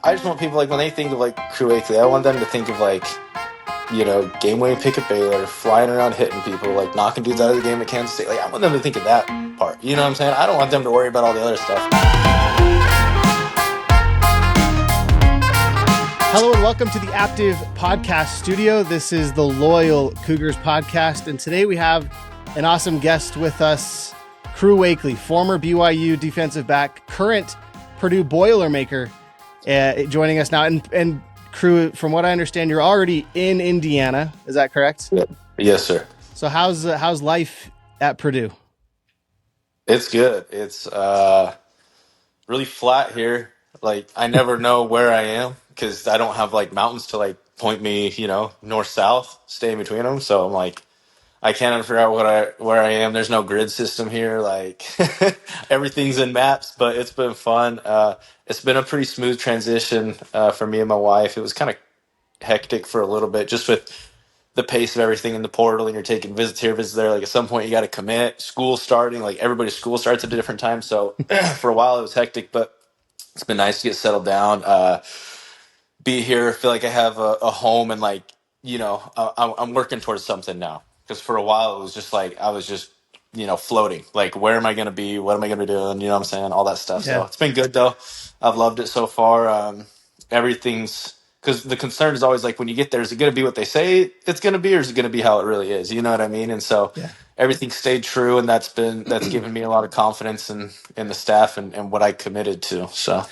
I just want people, like, when they think of, like, Crew Wakley, I want them to think of, like, game-winning pick at Baylor, flying around hitting people, like, knocking dudes out of the game at Kansas State. Like, I want them to think of that part. You know what I'm saying? I don't want them to worry about all the other stuff. Hello and welcome to the Aptive Podcast Studio. This is the Loyal Cougars Podcast, and today we have an awesome guest with us, Crew Wakley, former BYU defensive back, current Purdue Boilermaker, joining us now. And Crew, from what I understand, you're already in Indiana. Is that correct? Yeah. Yes, sir. So how's life at Purdue? It's good. It's really flat here. Like, I never know where I am because I don't have, like, mountains to, like, point me, north-south, stay in between them. So I'm like, I can't ever figure out where I am. There's no grid system here. Like, everything's in maps, but it's been fun. It's been a pretty smooth transition for me and my wife. It was kind of hectic for a little bit, just with the pace of everything in the portal, and you're taking visits here, visits there. Like, at some point, you got to commit. School starting, like, everybody's school starts at a different time. So for a while, it was hectic, but it's been nice to get settled down. Be here, feel like I have a home, and, like, I'm working towards something now. Because for a while it was just like I was just floating. Like, where am I going to be? What am I going to be doing? You know what I'm saying? All that stuff. Yeah. So it's been good though. I've loved it so far. Everything's because the concern is always, like, when you get there, is it going to be what they say it's going to be, or is it going to be how it really is? You know what I mean? And so Yeah. everything stayed true, and that's given me a lot of confidence in the staff and what I committed to. So.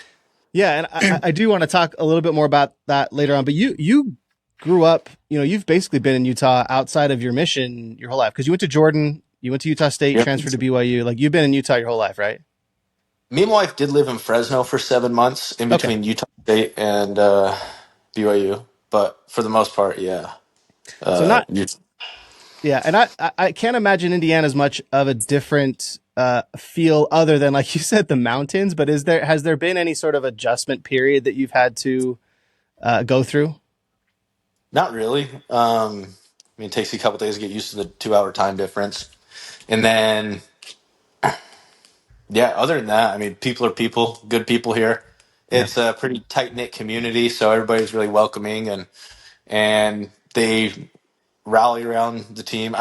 Yeah, and I do want to talk a little bit more about that later on. But you grew up, you've basically been in Utah outside of your mission your whole life, because you went to Jordan, you went to Utah State, Yep. transferred to BYU. Like, you've been in Utah your whole life, right? Me and my wife did live in Fresno for 7 months in Okay. between Utah State and BYU, but for the most part, yeah. So not, Utah. yeah, and I can't imagine Indiana's much of a different feel other than, like you said, the mountains. But has there been any sort of adjustment period that you've had to go through? Not really. It takes you a couple days to get used to the 2-hour time difference, and then yeah. Other than that, people are people, good people here. Yeah. It's a pretty tight knit community, so everybody's really welcoming, and they rally around the team.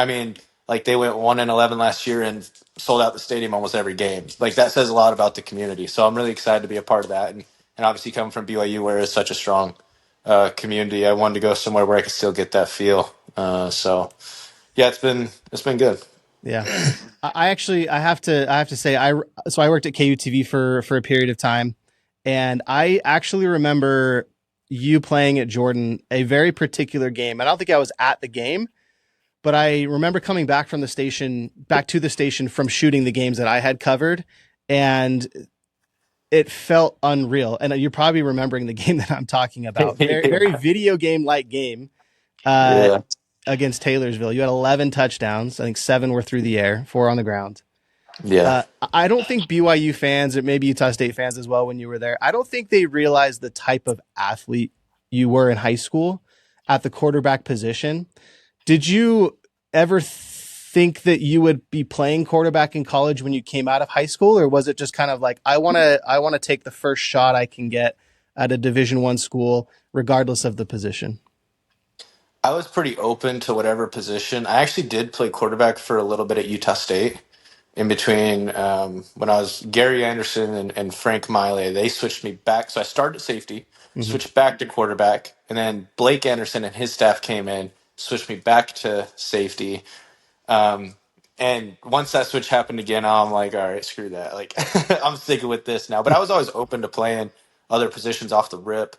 Like, they went 1-11 last year and sold out the stadium almost every game. Like, that says a lot about the community. So I'm really excited to be a part of that. And obviously, coming from BYU, where it's such a strong community, I wanted to go somewhere where I could still get that feel. So yeah, it's been good. Yeah. I have to say, I worked at KUTV for a period of time, and I actually remember you playing at Jordan a very particular game. I don't think I was at the game, but I remember coming back to the station from shooting the games that I had covered, and it felt unreal. And you're probably remembering the game that I'm talking about. Very, very video game like game. Yeah. Against Taylorsville. You had 11 touchdowns. I think 7 were through the air, 4 on the ground. Yeah. I don't think BYU fans, or maybe Utah State fans as well, when you were there, I don't think they realized the type of athlete you were in high school at the quarterback position. Did you ever think that you would be playing quarterback in college when you came out of high school, or was it just kind of like, I want to take the first shot I can get at a Division I school, regardless of the position? I was pretty open to whatever position. I actually did play quarterback for a little bit at Utah State. In between, when I was Gary Anderson and Frank Miley, they switched me back. So I started at safety, switched back to quarterback, and then Blake Anderson and his staff came in, switched me back to safety. And once that switch happened again, I'm like, all right, screw that. Like, I'm sticking with this now. But I was always open to playing other positions off the rip.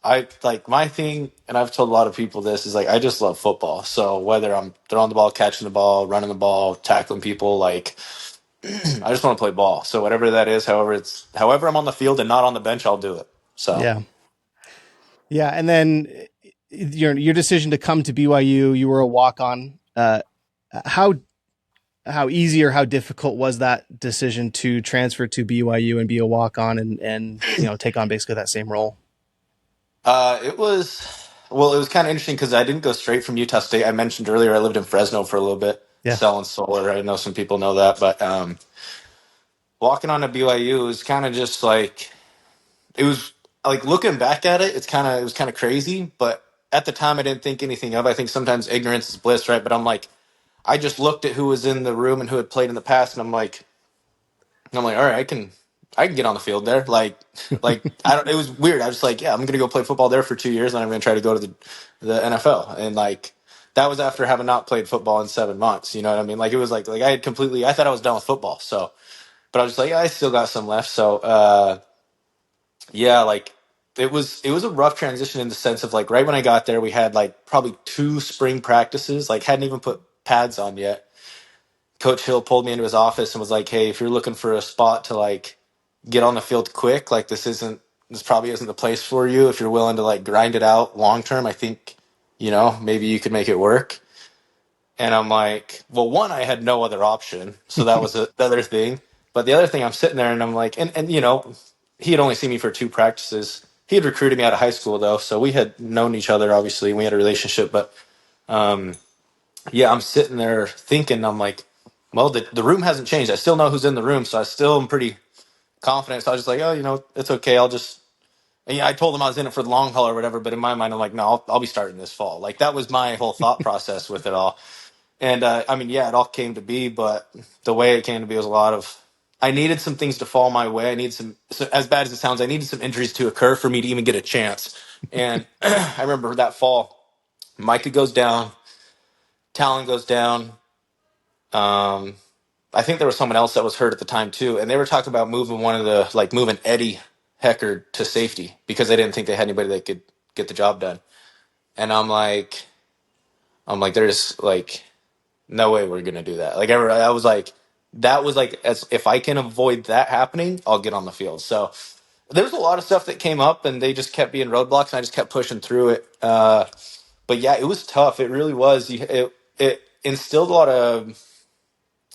I like my thing, and I've told a lot of people this, is like, I just love football. So whether I'm throwing the ball, catching the ball, running the ball, tackling people, like, I just want to play ball. So whatever that is, however I'm on the field and not on the bench, I'll do it. So yeah. And then your decision to come to BYU, you were a walk-on. How easy or how difficult was that decision to transfer to BYU and be a walk-on and take on basically that same role? It was kind of interesting because I didn't go straight from Utah State. I mentioned earlier I lived in Fresno for a little bit, selling solar. I know some people know that, but walking on to BYU was kind of just like, it was like looking back at it, it was kind of crazy, but at the time I didn't think anything of it. I think sometimes ignorance is bliss, right? But I'm like, I just looked at who was in the room and who had played in the past, and I'm like, all right, I can get on the field there. Like I don't. It was weird. I was like, yeah, I'm gonna go play football there for 2 years, and I'm gonna try to go to the NFL. And like that was after having not played football in 7 months. You know what I mean? Like it was like I had completely. I thought I was done with football. So, but I was just like, yeah, I still got some left. So, yeah, like it was a rough transition in the sense of like right when I got there, we had like probably 2 spring practices. Like hadn't even put pads on yet. Coach Hill pulled me into his office and was like, "Hey, if you're looking for a spot to like get on the field quick, like this probably isn't the place for you. If you're willing to like grind it out long term, I think, maybe you could make it work." And I'm like, well, one, I had no other option, so that was the other thing. But the other thing, I'm sitting there and I'm like, and he had only seen me for 2 practices. He had recruited me out of high school though, so we had known each other. Obviously, we had a relationship, but yeah, I'm sitting there thinking, I'm like, well, the room hasn't changed. I still know who's in the room, so I still am pretty confident. So I was just like, oh, it's okay. And yeah, I told him I was in it for the long haul or whatever, but in my mind, I'm like, no, I'll be starting this fall. Like that was my whole thought process with it all. And I mean, yeah, it all came to be, but the way it came to be was a lot of. I needed some things to fall my way. I needed so as bad as it sounds, I needed some injuries to occur for me to even get a chance. And I remember that fall, Micah goes down, Talon goes down. Um, I think there was someone else that was hurt at the time too, and they were talking about moving Eddie Heckard to safety because they didn't think they had anybody that could get the job done. And I'm like, there's like no way we're gonna do that. Like I was like, that was like as if I can avoid that happening, I'll get on the field. So there was a lot of stuff that came up, and they just kept being roadblocks, and I just kept pushing through it. But yeah, it was tough. It really was. It instilled a lot of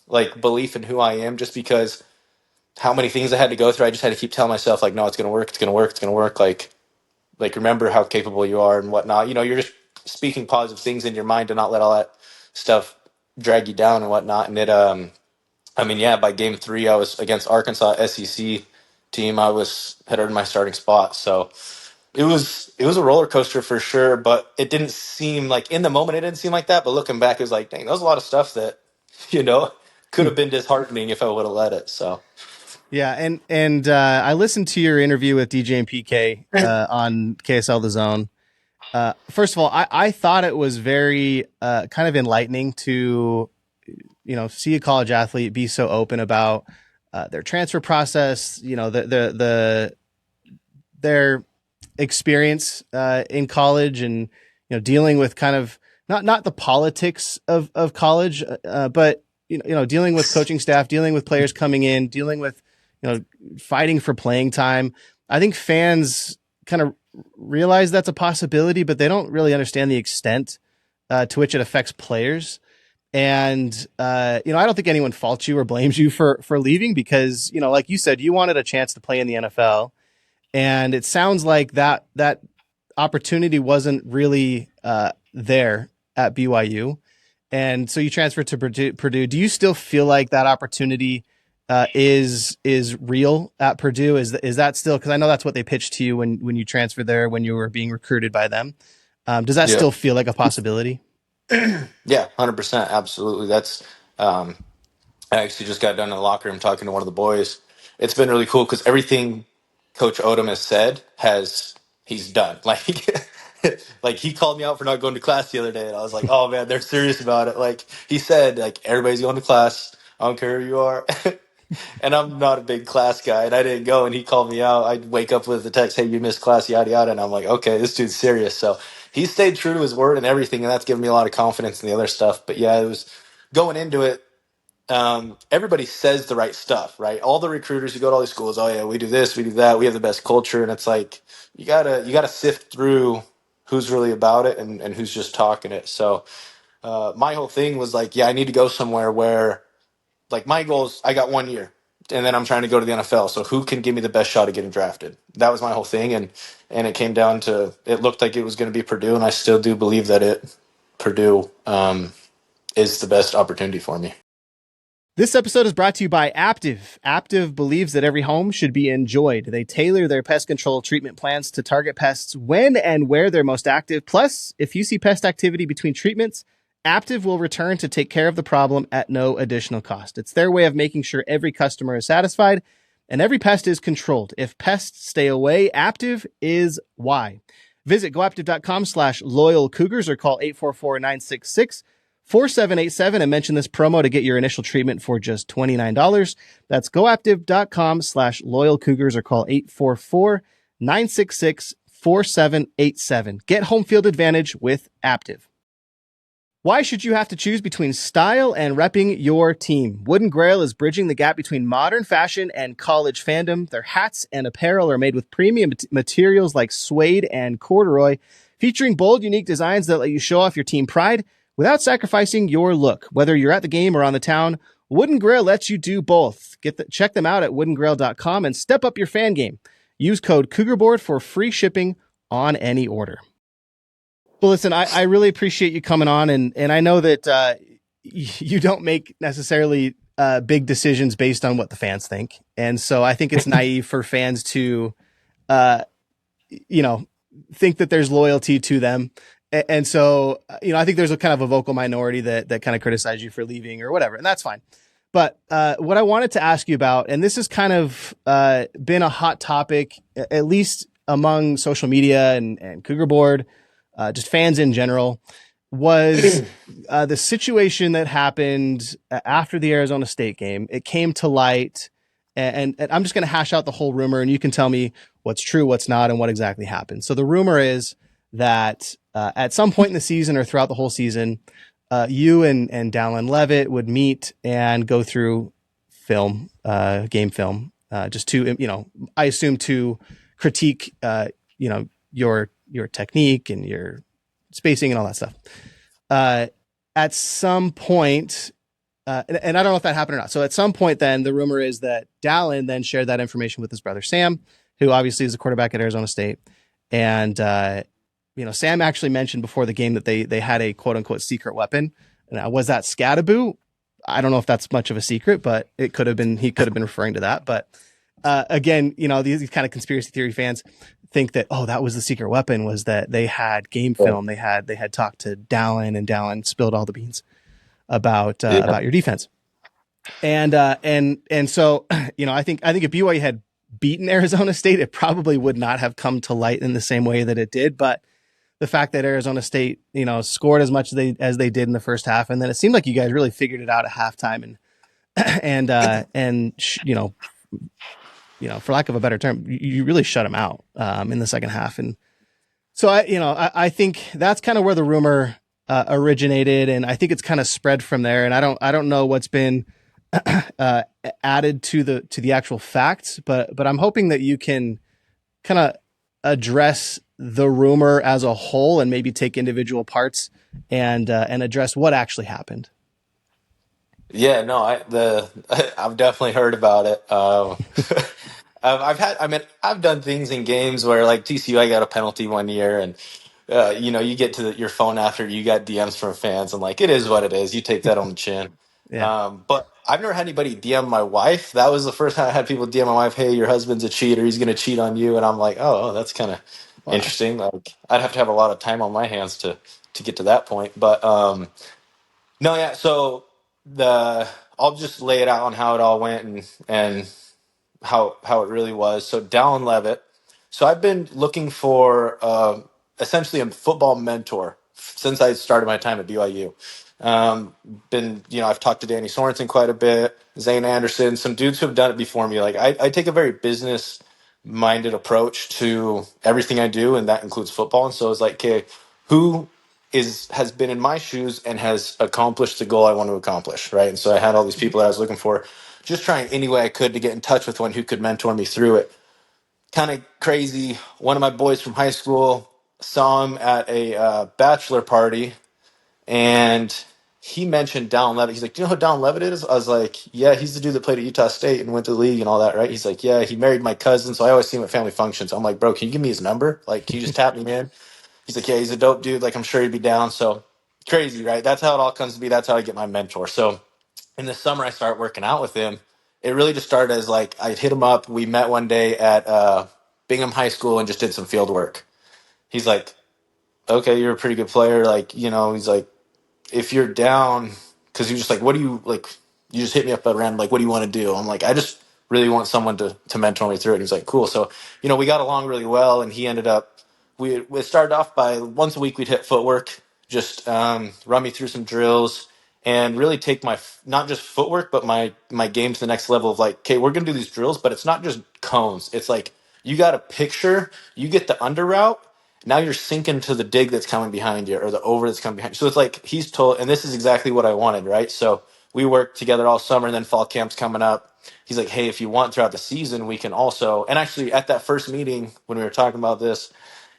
like belief in who I am, just because how many things I had to go through. I just had to keep telling myself like, no, it's gonna work. It's gonna work. It's gonna work. Like remember how capable you are and whatnot. You're just speaking positive things in your mind to not let all that stuff drag you down and whatnot. And I mean, yeah, by game 3, I was against Arkansas SEC team. Had earned my starting spot. So it was a roller coaster for sure, but it didn't seem like in the moment it didn't seem like that. But looking back, it was like, dang, that was a lot of stuff that, you know, could have been disheartening if I would have let it. So Yeah, and I listened to your interview with DJ and PK on KSL The Zone. First of all, I thought it was very kind of enlightening to see a college athlete be so open about their transfer process. Their experience in college, and dealing with kind of not the politics of college, but dealing with coaching staff, dealing with players coming in, dealing with fighting for playing time. I think fans kind of realize that's a possibility, but they don't really understand the extent to which it affects players. And I don't think anyone faults you or blames you for leaving, because like you said, you wanted a chance to play in the NFL, and it sounds like that opportunity wasn't really there at BYU, and so you transferred to Purdue. Do you still feel like that opportunity is real at Purdue? Is that still, because I know that's what they pitched to you when you transferred there, when you were being recruited by them? Does that yeah, still feel like a possibility? yeah, 100%, absolutely. That's I actually just got done in the locker room talking to one of the boys. It's been really cool because everything Coach Odom has said he's done. Like he called me out for not going to class the other day, and I was like, oh man, they're serious about it. Like he said, like everybody's going to class. I don't care who you are. And I'm not a big class guy, and I didn't go. And he called me out. I'd wake up with the text, "Hey, you missed class, yada yada." And I'm like, okay, this dude's serious. So he stayed true to his word and everything, and that's given me a lot of confidence in the other stuff. But yeah, it was going into it. Everybody says the right stuff, right? All the recruiters who go to all these schools, oh yeah, we do this, we do that, we have the best culture, and it's like you gotta sift through who's really about it and who's just talking it. So my whole thing was like, yeah, I need to go somewhere where like my goal is I got 1 year, and then I'm trying to go to the NFL. So who can give me the best shot of getting drafted? That was my whole thing, and it came down to it looked like it was going to be Purdue, and I still do believe that Purdue is the best opportunity for me. This episode is brought to you by Aptiv. Aptiv believes that every home should be enjoyed. They tailor their pest control treatment plans to target pests when and where they're most active. Plus, if you see pest activity between treatments, Aptiv will return to take care of the problem at no additional cost. It's their way of making sure every customer is satisfied and every pest is controlled. If pests stay away, Aptiv is why. Visit goaptiv.com/loyal cougars or call 844-966-4787 and mention this promo to get your initial treatment for just $29. That's goaptiv.com/loyal cougars or call 844-966-4787. Get home field advantage with Aptiv. Why should you have to choose between style and repping your team? Wooden Grail is bridging the gap between modern fashion and college fandom. Their hats and apparel are made with premium materials like suede and corduroy, featuring bold, unique designs that let you show off your team pride without sacrificing your look. Whether you're at the game or on the town, Wooden Grail lets you do both. Check them out at woodengrail.com and step up your fan game. Use code CougarBoard for free shipping on any order. Well, listen, I really appreciate you coming on, and I know that you don't make necessarily big decisions based on what the fans think, and so I think it's naive for fans to, think that there's loyalty to them, and so I think there's a kind of a vocal minority that kind of criticize you for leaving or whatever, and that's fine. But what I wanted to ask you about, and this has kind of been a hot topic, at least among social media and Cougar Board. Just fans in general, was the situation that happened after the Arizona State game. It came to light, and I'm just going to hash out the whole rumor, and you can tell me what's true, what's not, and what exactly happened. So the rumor is that at some point in the season or throughout the whole season, you and Dallin Leavitt would meet and go through film, game film, just to, I assume to critique, your technique and your spacing and all that stuff. At some point, and I don't know if that happened or not. So at some point then the rumor is that Dallin then shared that information with his brother, Sam, who obviously is a quarterback at Arizona State. And, Sam actually mentioned before the game that they had a quote unquote secret weapon. And was that Scadaboo? I don't know if that's much of a secret, but he could have been referring to that. But, again, these kind of conspiracy theory fans think that, that was the secret weapon, was that they had game film. They had talked to Dallin, and Dallin spilled all the beans about your defense. And so, I think if BYU had beaten Arizona State, it probably would not have come to light in the same way that it did. But the fact that Arizona State, scored as much as they did in the first half, and then it seemed like you guys really figured it out at halftime, for lack of a better term, you really shut them out in the second half. And so I think that's kind of where the rumor originated, and I think it's kind of spread from there. And I don't know what's been added to the actual facts, but I'm hoping that you can kind of address the rumor as a whole and maybe take individual parts and address what actually happened. Yeah, no, I've definitely heard about it. I've done things in games where, like TCU, I got a penalty one year, and you get to your phone after you got DMs from fans, and like, it is what it is. You take that on the chin. Yeah. But I've never had anybody DM my wife. That was the first time I had people DM my wife, "Hey, your husband's a cheater. He's going to cheat on you." And I'm like, oh, that's kind of interesting. Like, I'd have to have a lot of time on my hands to get to that point. But no, yeah. So I'll just lay it out on how it all went and how it really was. So Dallin Leavitt. So I've been looking for essentially a football mentor since I started my time at BYU. I've talked to Danny Sorensen quite a bit, Zane Anderson, some dudes who have done it before me. Like, I take a very business minded approach to everything I do, and that includes football. And so it's like, okay, who has been in my shoes and has accomplished the goal I want to accomplish, right? And so I had all these people that I was looking for, just trying any way I could to get in touch with one who could mentor me through it. Kind of crazy. One of my boys from high school saw him at a bachelor party, and he mentioned Dallin Leavitt. He's like, "Do you know who Dallin Leavitt is?" I was like, "Yeah, he's the dude that played at Utah State and went to the league and all that, right?" He's like, "Yeah, he married my cousin, so I always see him at family functions." I'm like, "Bro, can you give me his number? Like, can you just tap me in?" He's like, "Yeah, he's a dope dude. Like, I'm sure he'd be down." So crazy, right? That's how it all comes to be. That's how I get my mentor. So in the summer I started working out with him. It really just started as like I hit him up. We met one day at Bingham High School and just did some field work. He's like, "Okay, you're a pretty good player." Like, he's like, "If you're down," because he was just like, "What do you like?" You just hit me up at random, like, "What do you want to do?" I'm like, "I just really want someone to mentor me through it." He's like, "Cool." So, we got along really well, and he ended up. We started off by once a week we'd hit footwork, just run me through some drills, and really take my not just footwork but my game to the next level of like, okay, we're gonna do these drills, but it's not just cones. It's like you got a picture, you get the under route, now you're sinking to the dig that's coming behind you or the over that's coming behind you. So it's like he's told, and this is exactly what I wanted, right? So we worked together all summer, and then fall camp's coming up. He's like, "Hey, if you want throughout the season, we can also," and actually at that first meeting when we were talking about this,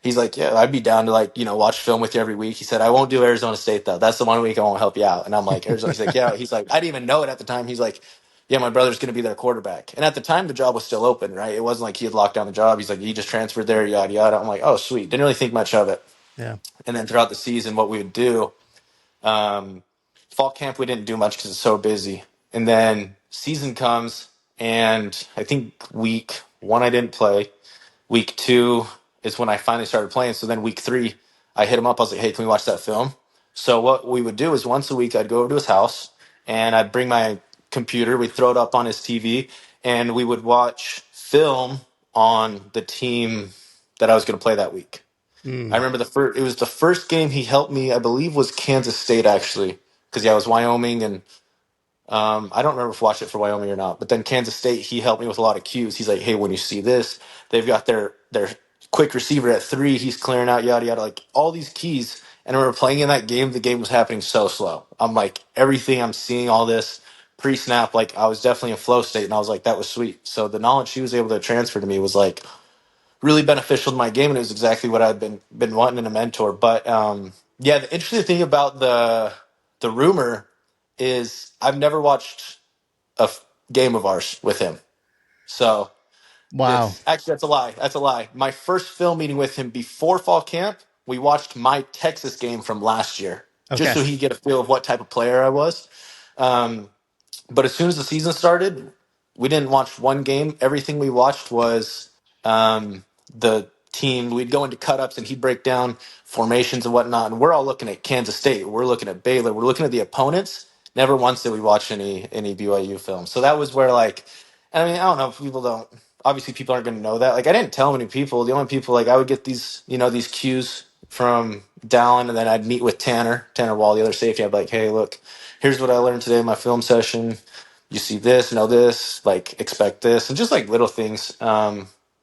he's like, "Yeah, I'd be down to like, watch film with you every week." He said, "I won't do Arizona State though. That's the one week I won't help you out." And I'm like, Arizona. He's like, "Yeah." He's like, I didn't even know it at the time. He's like, "Yeah, my brother's going to be their quarterback." And at the time, the job was still open, right? It wasn't like he had locked down the job. He's like, he just transferred there, yada, yada. I'm like, "Oh, sweet." Didn't really think much of it. Yeah. And then throughout the season, what we would do, um, fall camp, we didn't do much because it's so busy. And then season comes, and I think week one I didn't play. Week two is when I finally started playing. So then week three, I hit him up. I was like, "Hey, can we watch that film?" So what we would do is once a week, I'd go over to his house and I'd bring my computer. We'd throw it up on his TV, and we would watch film on the team that I was going to play that week. I Mm. remember it was the first game he helped me, I believe, was Kansas State actually, because yeah, it was Wyoming, and I don't remember if I watched it for Wyoming or not. But then Kansas State, he helped me with a lot of cues. He's like, "Hey, when you see this, they've got their quick receiver at 3. He's clearing out, yada yada, like all these keys." And when we were playing in that game, the game was happening so slow. I'm like, everything I'm seeing, all this pre-snap, like I was definitely in flow state, and I was like, that was sweet. So the knowledge she was able to transfer to me was like really beneficial to my game, and it was exactly what I'd been wanting in a mentor. But yeah, the interesting thing about the rumor is I've never watched game of ours with him. So Wow. that's a lie. That's a lie. My first film meeting with him before fall camp, we watched my Texas game from last year, just Okay. so he'd get a feel of what type of player I was. Um, but as soon as the season started, we didn't watch one game. Everything we watched was the team. We'd go into cut ups and he'd break down formations and whatnot. And we're all looking at Kansas State. We're looking at Baylor. We're looking at the opponents. Never once did we watch any BYU film. So that was where like, I mean, I don't know if people don't. Obviously, people aren't going to know that. Like, I didn't tell many people. The only people like I would get these cues from Dallin, and then I'd meet with Tanner Wall, the other safety. I'd be like, "Hey, look, here's what I learned today in my film session. You see this, know this, like expect this," and just like little things.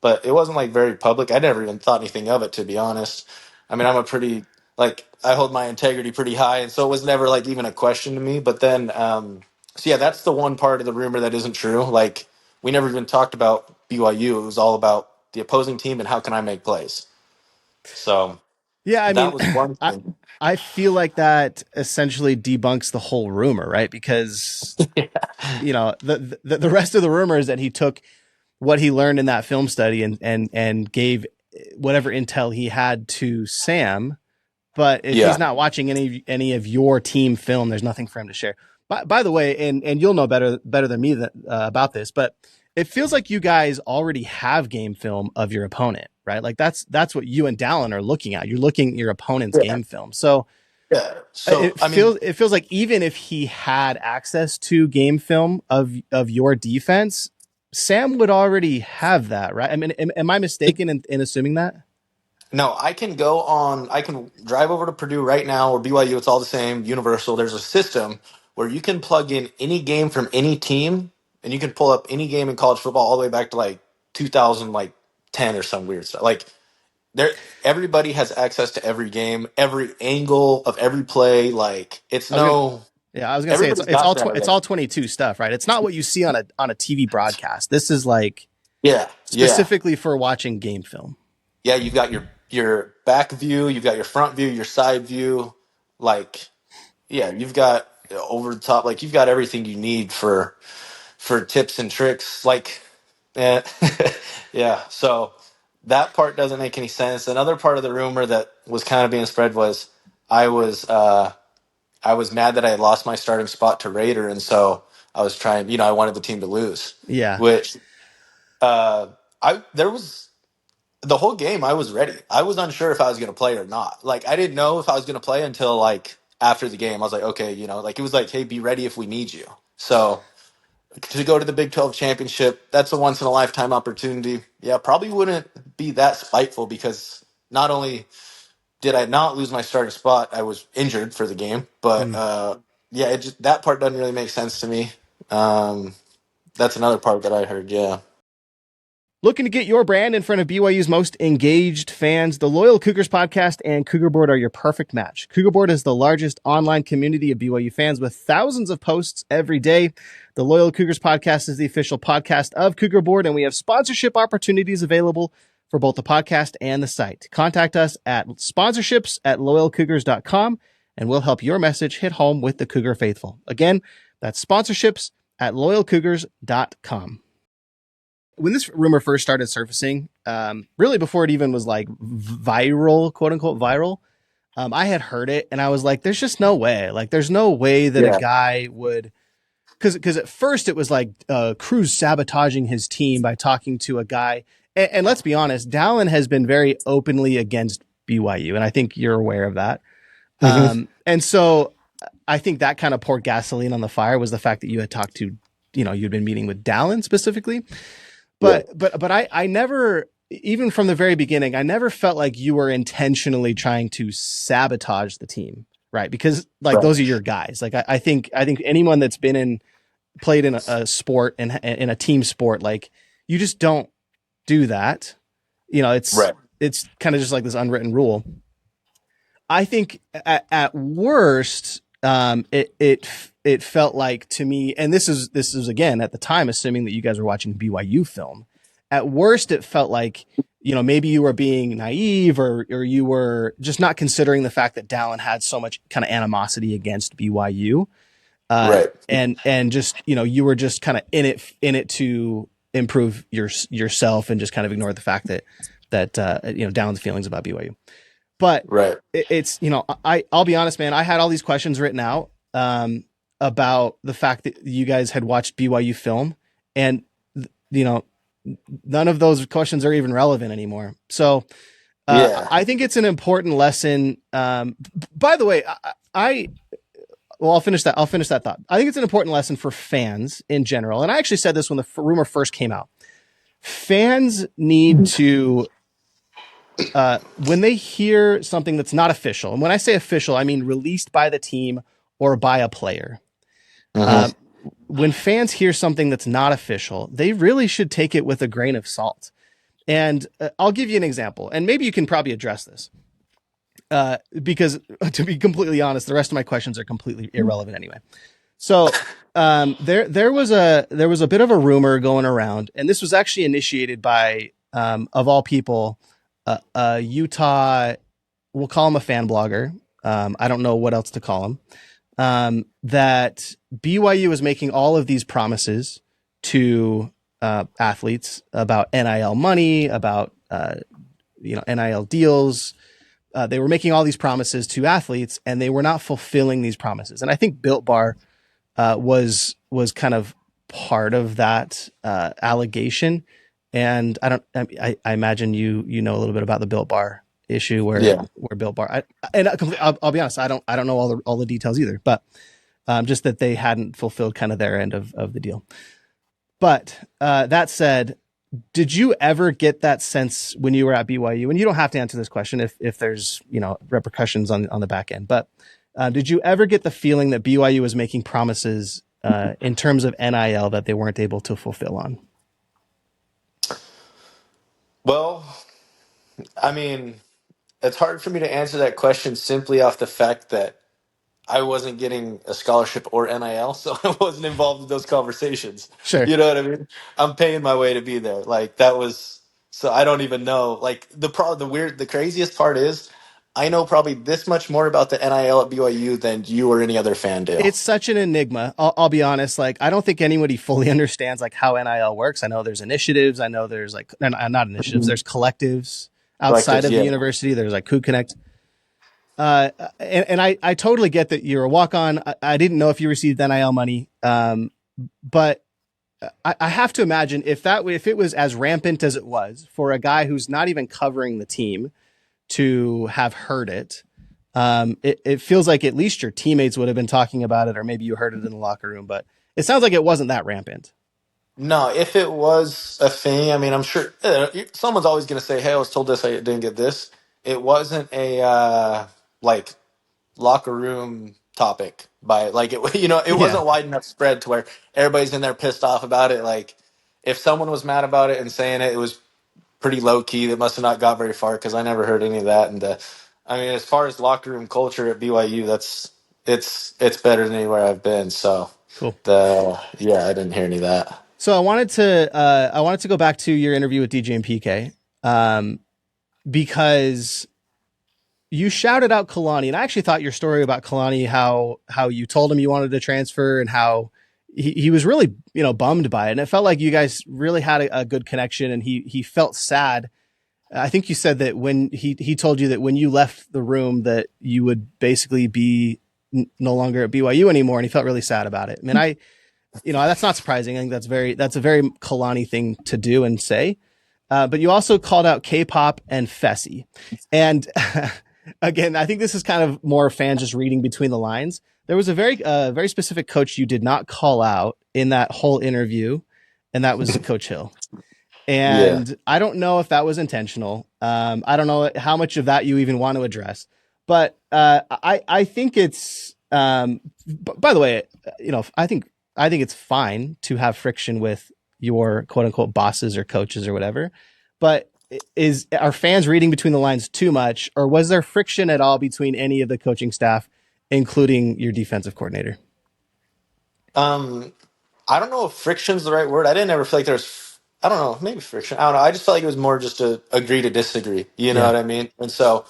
But it wasn't like very public. I never even thought anything of it, to be honest. I mean, I'm a pretty like I hold my integrity pretty high, and so it was never like even a question to me. But then, so yeah, that's the one part of the rumor that isn't true. Like we never even talked about BYU. It was all about the opposing team and how can I make plays. So Yeah, I that mean, was one I thing. I feel like that essentially debunks the whole rumor, right? Because the rest of the rumor is that he took what he learned in that film study and gave whatever intel he had to Sam. But if he's Yeah. not watching any of your team film, there's nothing for him to share. By the way, and you'll know better than me about this, but it feels like you guys already have game film of your opponent, right? Like that's what you and Dallin are looking at. You're looking at your opponent's Yeah. game film. So Yeah. So I mean, it feels like even if he had access to game film of your defense, Sam would already have that, right? I mean, am I mistaken in assuming that? no, I can drive over to Purdue right now or BYU. It's all the same, universal. There's a system where you can plug in any game from any team, and you can pull up any game in college football all the way back to like 2000, like 10 or some weird stuff. Like there, everybody has access to every game, every angle of every play. Like it's I was gonna no, Yeah, I was gonna say everybody's got that it's already. all 22 stuff, right? It's not what you see on a TV broadcast. This is like Yeah, yeah. specifically for watching game film. Yeah, you've got your back view, you've got your front view, your side view, like yeah, you've got over the top, like you've got everything you need for tips and tricks. Like, eh, yeah. So that part doesn't make any sense. Another part of the rumor that was kind of being spread was I was I was mad that I had lost my starting spot to Raider, and so I was trying. I wanted the team to lose, Yeah. which I there was the whole game. I was ready. I was unsure if I was going to play or not. Like I didn't know if I was going to play until like after the game. I was like, okay, like it was like, hey, be ready if we need you. So to go to the Big 12 championship, that's a once in a lifetime opportunity. Yeah, probably wouldn't be that spiteful because not only did I not lose my starting spot, I was injured for the game. But Mm. yeah, that part doesn't really make sense to me. That's another part that I heard. Yeah. Looking to get your brand in front of BYU's most engaged fans? The Loyal Cougars Podcast and Cougar Board are your perfect match. Cougar Board is the largest online community of BYU fans with thousands of posts every day. The Loyal Cougars Podcast is the official podcast of Cougar Board, and we have sponsorship opportunities available for both the podcast and the site. Contact us at sponsorships@loyalcougars.com, and we'll help your message hit home with the Cougar faithful. Again, that's sponsorships@loyalcougars.com. When this rumor first started surfacing, really before it even was like viral, quote unquote viral, I had heard it and I was like, there's just no way. Like, there's no way that a Yeah. guy would, because at first it was like Cruz sabotaging his team by talking to a guy. And let's be honest, Dallin has been very openly against BYU, and I think you're aware of that. Mm-hmm. And so I think that kind of poured gasoline on the fire was the fact that you had talked to, you'd been meeting with Dallin specifically. Right. But I never, even from the very beginning, I never felt like you were intentionally trying to sabotage the team, right? Because like Right. those are your guys. Like I think anyone that's played in a sport and in a team sport, like you just don't do that. Right. It's kind of just like this unwritten rule. I think at worst, it felt like to me, and this is again at the time, assuming that you guys were watching BYU film. At worst, it felt like maybe you were being naive, or you were just not considering the fact that Dallin had so much kind of animosity against BYU, Right. and just you were just kind of in it to improve yourself, and just kind of ignore the fact that Dallin's feelings about BYU. But Right. it's, I'll be honest, man, I had all these questions written out about the fact that you guys had watched BYU film, and, none of those questions are even relevant anymore. So Yeah. I think it's an important lesson. By the way, I'll finish that thought. I think it's an important lesson for fans in general. And I actually said this when the rumor first came out. Fans need to, when they hear something that's not official, and when I say official, I mean released by the team or by a player. Mm-hmm. When fans hear something that's not official, they really should take it with a grain of salt. And I'll give you an example, and maybe you can probably address this. Because to be completely honest, the rest of my questions are completely irrelevant anyway. So there was a bit of a rumor going around, and this was actually initiated by, of all people, Utah, we'll call him a fan blogger. I don't know what else to call him. That BYU is making all of these promises to athletes about NIL money, about NIL deals. They were making all these promises to athletes, and they were not fulfilling these promises. And I think Built Bar was kind of part of that allegation. And I imagine you know a little bit about the Built Bar issue where Built Bar, I'll be honest, I don't know all the details either, but just that they hadn't fulfilled kind of their end of the deal. But that said, did you ever get that sense when you were at BYU? And you don't have to answer this question if there's repercussions on the back end, but did you ever get the feeling that BYU was making promises in terms of NIL that they weren't able to fulfill on? Well, I mean, it's hard for me to answer that question simply off the fact that I wasn't getting a scholarship or NIL, so I wasn't involved in those conversations. Sure. You know what I mean? I'm paying my way to be there. Like that was so I don't even know. Like the craziest part is I know probably this much more about the NIL at BYU than you or any other fan do. It's such an enigma. I'll be honest. Like, I don't think anybody fully understands like how NIL works. I know there's initiatives. I know there's like, not initiatives. There's collectives outside Collectives, of the yeah. university. There's like Coug Connect. And I totally get that you're a walk on. I didn't know if you received NIL money. But I have to imagine if it was as rampant as it was for a guy who's not even covering the team to have heard it, it feels like at least your teammates would have been talking about it, or maybe you heard it in the locker room. But it sounds like it wasn't that rampant. No, if it was a thing, I mean, I'm sure someone's always going to say, "Hey, I was told this, I didn't get this." It wasn't a like locker room topic by like it. It Yeah, wasn't wide enough spread to where everybody's in there pissed off about it. Like if someone was mad about it and saying it, it was pretty low key. That must have not got very far because I never heard any of that. And I mean, as far as locker room culture at BYU, it's better than anywhere I've been. So cool. I didn't hear any of that. So I wanted to go back to your interview with DJ and PK, because you shouted out Kalani, and I actually thought your story about Kalani, how you told him you wanted to transfer, and how he was really bummed by it, and it felt like you guys really had a good connection, and he felt sad. I think you said that when he told you that when you left the room that you would basically be no longer at BYU anymore, and he felt really sad about it. I mean, that's not surprising. I think that's a very Kalani thing to do and say. But you also called out K-pop and Fessy. And again, I think this is kind of more fans just reading between the lines. There was a very specific coach you did not call out in that whole interview, and that was Coach Hill. Yeah. And I don't know if that was intentional. I don't know how much of that you even want to address. But I think it's, by the way, I think it's fine to have friction with your quote unquote bosses or coaches or whatever. But are fans reading between the lines too much, or was there friction at all between any of the coaching staff, including your defensive coordinator? Um, I don't know if friction's the right word. I didn't ever feel like there was. I don't know, maybe friction. I don't know. I just felt like it was more just a agree to disagree. You know Yeah. what I mean? And so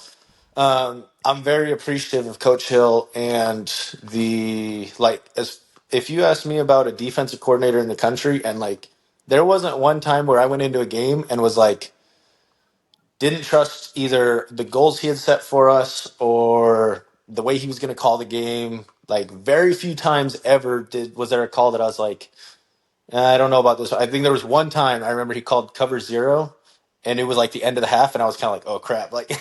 I'm very appreciative of Coach Hill and the like. As if you asked me about a defensive coordinator in the country, and like there wasn't one time where I went into a game and was like didn't trust either the goals he had set for us or the way he was going to call the game. Like very few times ever was there a call that I was like, I don't know about this. I think there was one time I remember he called cover zero, and it was like the end of the half, and I was kind of like, oh crap! Like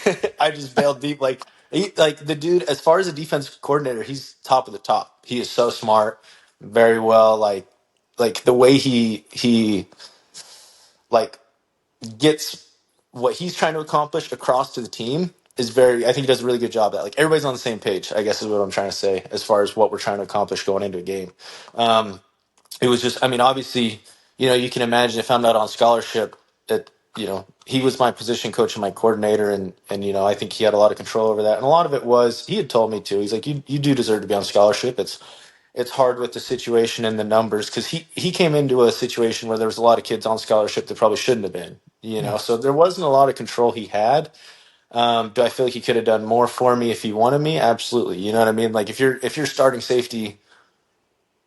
I just bailed deep. Like the dude, as far as a defense coordinator, he's top of the top. He is so smart, very well. Like the way he like gets what he's trying to accomplish across to the team is very. I think he does a really good job of that. Like everybody's on the same page. I guess is what I'm trying to say as far as what we're trying to accomplish going into a game. It was just, I mean, obviously, you can imagine if I'm not on scholarship, that he was my position coach and my coordinator, and I think he had a lot of control over that, and a lot of it was he had told me to. He's like, you do deserve to be on scholarship. It's hard with the situation and the numbers because he came into a situation where there was a lot of kids on scholarship that probably shouldn't have been, Yeah. so there wasn't a lot of control he had. Do I feel like he could have done more for me if he wanted me? Absolutely. You know what I mean? Like if you're starting safety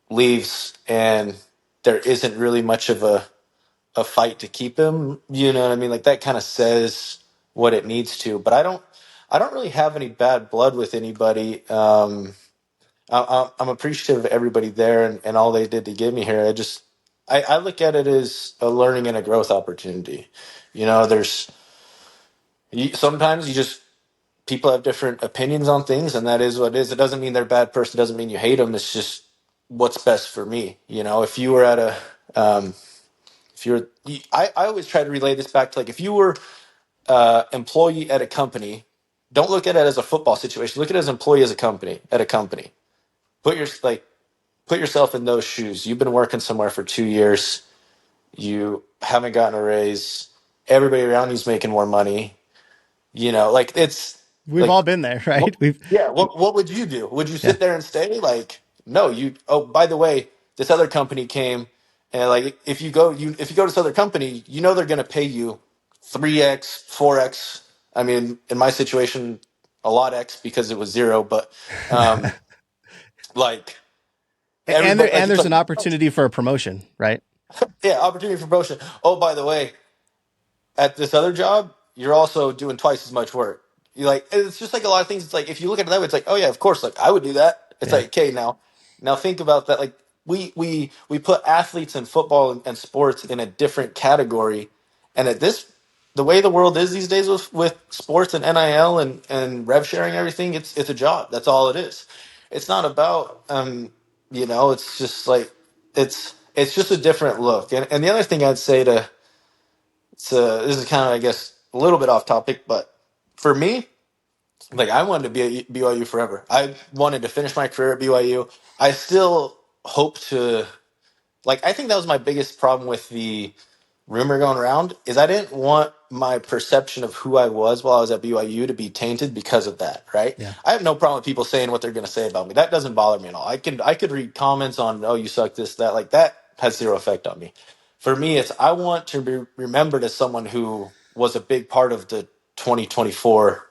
leaves and there isn't really much of a fight to keep him, you know what I mean? Like that kind of says what it needs to. But I don't really have any bad blood with anybody. I'm appreciative of everybody there and all they did to get me here. I look at it as a learning and a growth opportunity. Sometimes you just people have different opinions on things, and that is what it is. It doesn't mean they're a bad person. Doesn't mean you hate them. It's just what's best for me. If you were at um, if you're, I always try to relay this back to like if you were employee at a company, don't look at it as a football situation. Look at it as employee as a company at a company. Put yourself in those shoes. You've been working somewhere for 2 years. You haven't gotten a raise. Everybody around you's making more money. Like it's We've like all been there, right? yeah. What would you do? Would you Yeah. sit there and stay? Like, no. Oh, by the way, this other company came, and like, if you go to this other company, they're going to pay you 3x, 4x. I mean, in my situation, a lot x because it was zero. But like everybody, like And it's there's like an opportunity for a promotion, right? yeah, opportunity for promotion. Oh, by the way, at this other job, you're also doing twice as much work. like, it's just like a lot of things. It's like, if you look at it that way, it's like, oh yeah, of course, like I would do that. It's Yeah. like, okay, now think about that. Like we put athletes in football and sports in a different category, and at this, the way the world is these days with sports and NIL and rev sharing everything, it's a job. That's all it is. It's not about it's just like it's just a different look. And the other thing I'd say to this is kind of, I guess, a little bit off topic, but for me, like, I wanted to be at BYU forever. I wanted to finish my career at BYU. I still hope to, like, I think that was my biggest problem with the rumor going around, is I didn't want my perception of who I was while I was at BYU to be tainted because of that, right? Yeah. I have no problem with people saying what they're going to say about me. That doesn't bother me at all. I could read comments on, oh, you suck, this, that, like, that has zero effect on me. For me, it's, I want to be remembered as someone who was a big part of the 2024,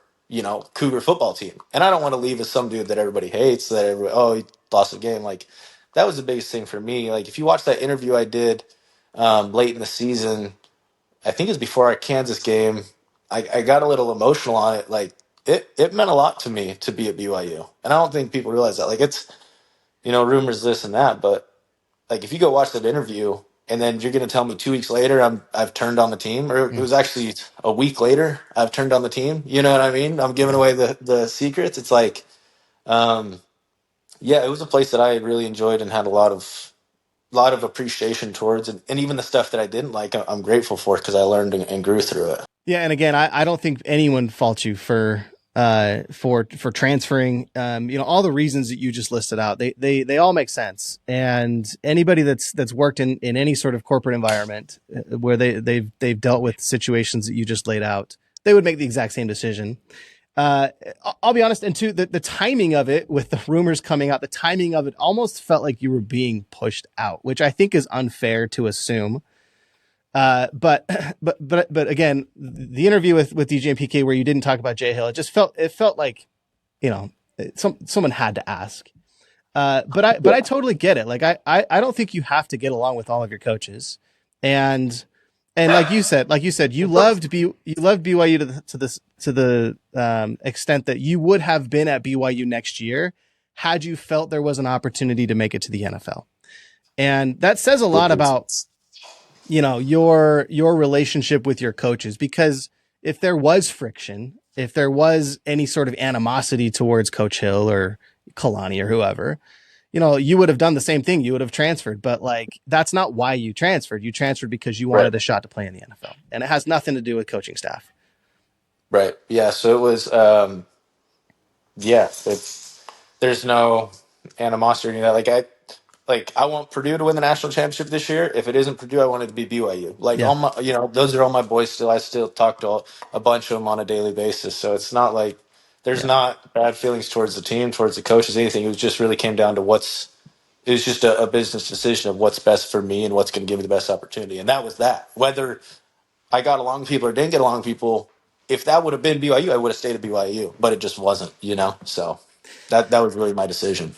Cougar football team. And I don't want to leave as some dude that everybody hates, that everybody, oh, he lost the game. Like, that was the biggest thing for me. Like, if you watch that interview I did late in the season, I think it was before our Kansas game, I got a little emotional on it. Like, it meant a lot to me to be at BYU. And I don't think people realize that. Like, it's, rumors, this and that, but like, if you go watch that interview and then you're going to tell me 2 weeks later I've turned on the team, or it Mm. was actually a week later I've turned on the team, you know what I mean? I'm giving Yeah. away the secrets. It's like, um, yeah, it was a place that I really enjoyed and had a lot of appreciation towards, and even the stuff that I didn't like, I'm grateful for, because I learned and grew through it. Yeah, and again, I don't think anyone faults you for transferring. All the reasons that you just listed out, they all make sense. And anybody that's worked in any sort of corporate environment where they've dealt with situations that you just laid out, they would make the exact same decision. I'll be honest, and too, the timing of it, with the rumors coming out, the timing of it almost felt like you were being pushed out, which I think is unfair to assume. But again, the interview with DJ and PK, where you didn't talk about Jay Hill, it felt like, someone had to ask. But I totally get it. Like, I don't think you have to get along with all of your coaches, and like you said, you loved BYU to the extent that you would have been at BYU next year had you felt there was an opportunity to make it to the NFL. And that says a lot about, your relationship with your coaches, because if there was friction, if there was any sort of animosity towards Coach Hill or Kalani or whoever, you would have done the same thing. You would have transferred, but like, that's not why you transferred. You transferred because you wanted a shot to play in the NFL, and it has nothing to do with coaching staff. Right. Yeah. So it was, yeah, there's no animosity or any of that. I want Purdue to win the national championship this year. If it isn't Purdue, I want it to be BYU. Like, Yeah. all my, those are all my boys still. I still talk to a bunch of them on a daily basis. So it's not like there's Yeah. not bad feelings towards the team, towards the coaches, anything. It was just really came down to it was just a business decision of what's best for me and what's going to give me the best opportunity. And that was that. Whether I got along with people or didn't get along with people, if that would have been BYU, I would have stayed at BYU, but it just wasn't. So that was really my decision.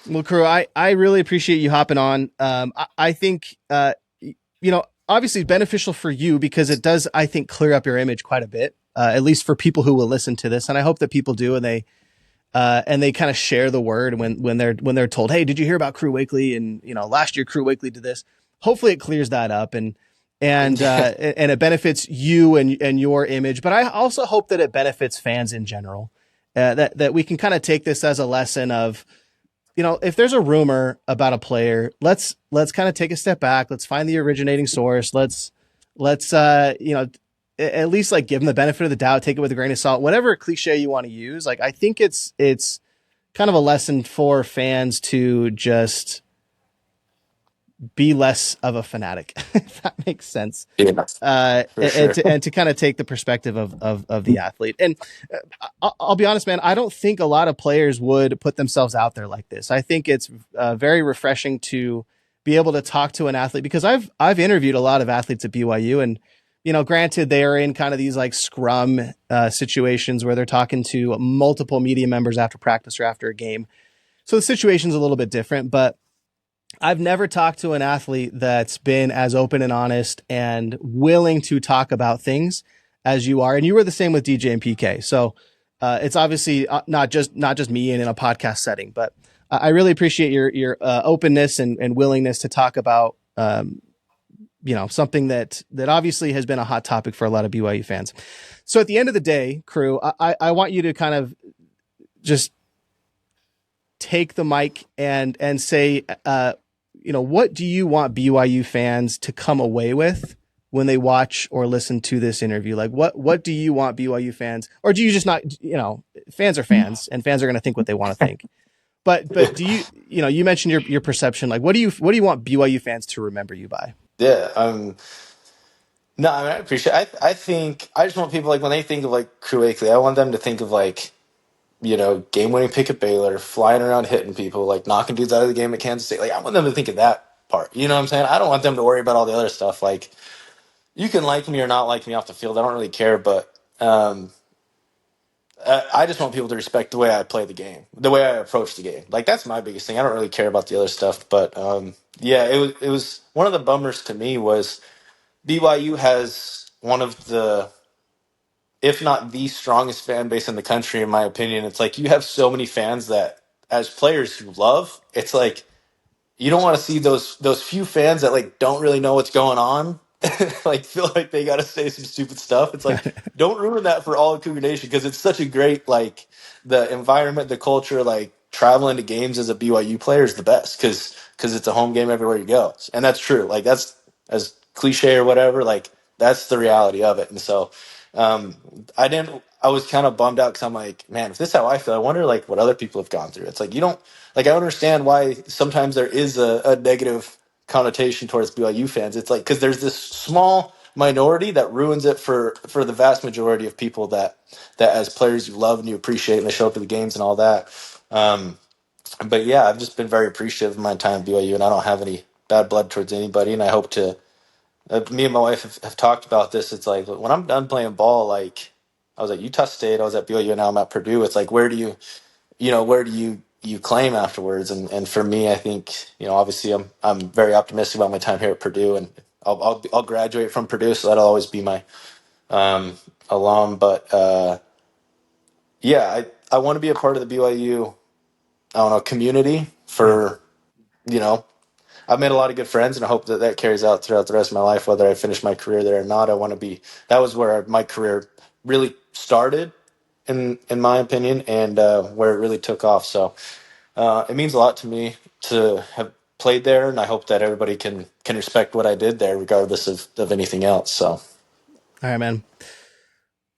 Well, Crew, I really appreciate you hopping on. I think, obviously beneficial for you, because it does, I think, clear up your image quite a bit, at least for people who will listen to this. And I hope that people do, and they kind of share the word when they're told, hey, did you hear about Crew Wakley? And, last year Crew Wakley did this. Hopefully it clears that up, and it benefits you and your image. But I also hope that it benefits fans in general, that we can kind of take this as a lesson of, if there's a rumor about a player, let's kind of take a step back. Let's find the originating source. Let's at least like give them the benefit of the doubt, take it with a grain of salt, whatever cliche you want to use. Like, I think it's kind of a lesson for fans to just be less of a fanatic, if that makes sense. Yeah, sure. And to kind of take the perspective of the athlete. And I'll be honest, man, I don't think a lot of players would put themselves out there like this. I think it's very refreshing to be able to talk to an athlete, because I've interviewed a lot of athletes at BYU, and, granted, they are in kind of these like scrum situations where they're talking to multiple media members after practice or after a game. So the situation's a little bit different, but I've never talked to an athlete that's been as open and honest and willing to talk about things as you are. And you were the same with DJ and PK. So, it's obviously not just me and in a podcast setting, but I really appreciate your openness and willingness to talk about something that obviously has been a hot topic for a lot of BYU fans. So at the end of the day, Crew, I want you to kind of just take the mic and say, what do you want BYU fans to come away with when they watch or listen to this interview? Like, what do you want BYU fans, or do you just not, fans are fans and fans are going to think what they want to think. But do you mentioned your perception, like, what do you want BYU fans to remember you by? Yeah. No, I appreciate it. I think I just want people, like, when they think of like Crew Wakley, I want them to think of like, game-winning pick at Baylor, flying around hitting people, like knocking dudes out of the game at Kansas State. Like, I want them to think of that part. You know what I'm saying? I don't want them to worry about all the other stuff. Like, you can like me or not like me off the field. I don't really care, but I just want people to respect the way I play the game, the way I approach the game. Like, that's my biggest thing. I don't really care about the other stuff, but it was one of the bummers to me was BYU has one of the, if not the strongest fan base in the country, in my opinion. It's like you have so many fans that, as players, you love. It's like you don't want to see those few fans that like don't really know what's going on, like feel like they got to say some stupid stuff. It's like, don't ruin that for all of Cougar Nation, because it's such a great, like, the environment, the culture, like traveling to games as a BYU player is the best because it's a home game everywhere you go, and that's true. Like, that's, as cliche or whatever, like that's the reality of it. And so I was kind of bummed out because I'm like, man, if this is how I feel, I wonder like what other people have gone through. It's like, you don't, like, I understand why sometimes there is a negative connotation towards BYU fans. It's like, because there's this small minority that ruins it for the vast majority of people that as players you love and you appreciate, and they show up to the games and all that. But yeah, I've just been very appreciative of my time at BYU, and I don't have any bad blood towards anybody. And I hope to, me and my wife have talked about this. It's like, when I'm done playing ball, like, I was at Utah State, I was at BYU, and now I'm at Purdue. It's like, where do you claim afterwards? And for me, I think, obviously I'm very optimistic about my time here at Purdue, and I'll graduate from Purdue, so that'll always be my alum. But I want to be a part of the BYU, I don't know, community for, I've made a lot of good friends, and I hope that carries out throughout the rest of my life, whether I finish my career there or not. I want to be, that was where my career really started, in my opinion, and where it really took off. So it means a lot to me to have played there, and I hope that everybody can respect what I did there, regardless of anything else. So, all right, man.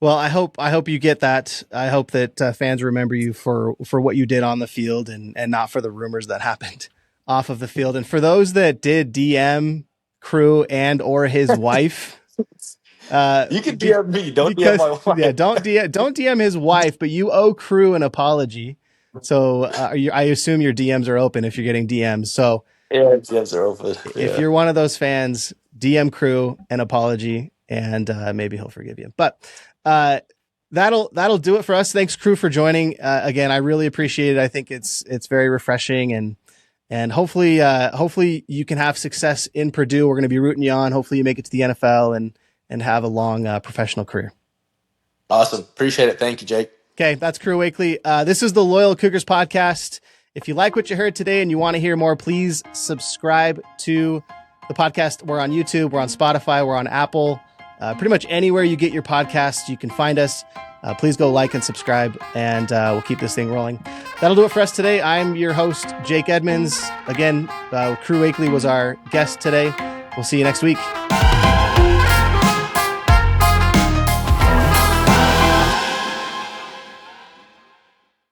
Well, I hope you get that. I hope that fans remember you for what you did on the field, and not for the rumors that happened off of the field. And for those that did DM Crew and or his wife, you can DM me, don't DM my wife. Yeah, don't DM his wife, but you owe Crew an apology. So I assume your DMs are open if you're getting DMs. So yeah, DMs are open. If you're one of those fans, DM Crew an apology, and maybe he'll forgive you. But that'll do it for us. Thanks, Crew, for joining. Again, I really appreciate it. I think it's very refreshing, and hopefully you can have success in Purdue. We're going to be rooting you on. Hopefully you make it to the NFL and have a long professional career. Awesome. Appreciate it. Thank you, Jake. Okay, that's Crew Wakley. This is the Loyal Cougars Podcast. If you like what you heard today and you want to hear more, please subscribe to the podcast. We're on YouTube, we're on Spotify, we're on Apple. Pretty much anywhere you get your podcasts, you can find us. Please go like and subscribe, and we'll keep this thing rolling. That'll do it for us today. I'm your host, Jake Edmonds. Again, Crew Wakley was our guest today. We'll see you next week.